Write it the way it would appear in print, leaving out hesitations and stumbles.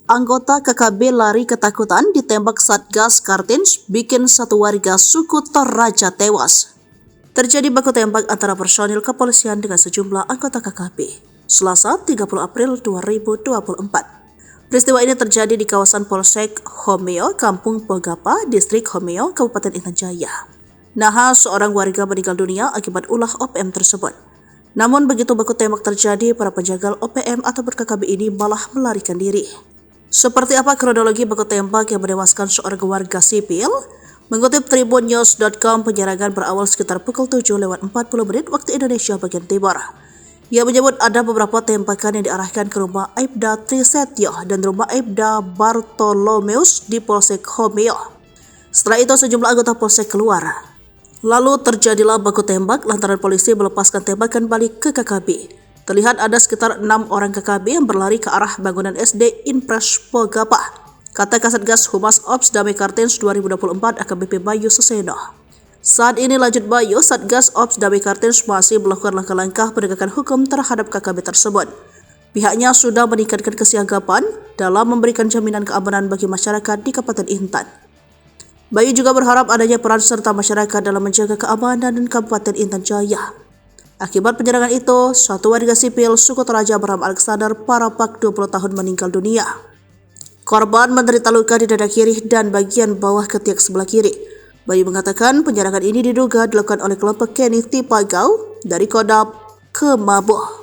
Anggota KKB lari ketakutan ditembak Satgas Kartens bikin satu warga suku Toraja tewas. Terjadi baku tembak antara personil kepolisian dengan sejumlah anggota KKB, Selasa 30 April 2024. Peristiwa ini terjadi di kawasan Polsek Homeo, Kampung Pogapa, Distrik Homeo, Kabupaten Intan Jaya. Nahas seorang warga meninggal dunia akibat ulah OPM tersebut. Namun begitu baku tembak terjadi, para penjagal OPM atau ber-KKB ini malah melarikan diri. Seperti apa kronologi baku tembak yang menewaskan seorang warga sipil? Mengutip tribunnews.com, penyerangan berawal sekitar pukul 7:40 waktu Indonesia bagian timur. Ia menyebut ada beberapa tembakan yang diarahkan ke rumah Aibda Trisetyo dan rumah Aibda Bartolomeus di Polsek Homeo. Setelah itu sejumlah anggota Polsek keluar. Lalu terjadilah baku tembak lantaran polisi melepaskan tembakan balik ke KKB. Terlihat ada sekitar 6 orang KKB yang berlari ke arah bangunan SD Inpres Pogapa, kata Kasatgas Humas Ops Damai Kartens 2024 AKBP Bayu Suseno. Saat ini lanjut Bayu, Satgas Ops Damai Kartens masih melakukan langkah-langkah penegakan hukum terhadap KKB tersebut. Pihaknya sudah meningkatkan kesiagapan dalam memberikan jaminan keamanan bagi masyarakat di Kabupaten Intan. Bayu juga berharap adanya peran serta masyarakat dalam menjaga keamanan di Kabupaten Intan Jaya. Akibat penyerangan itu, suatu warga sipil suku Toraja bernama Alexander Parapak 20 tahun meninggal dunia. Korban menderita luka di dada kiri dan bagian bawah ketiak sebelah kiri. Bayu mengatakan penyerangan ini diduga dilakukan oleh kelompok Kenny Tipagau dari Kodam Kemabuh.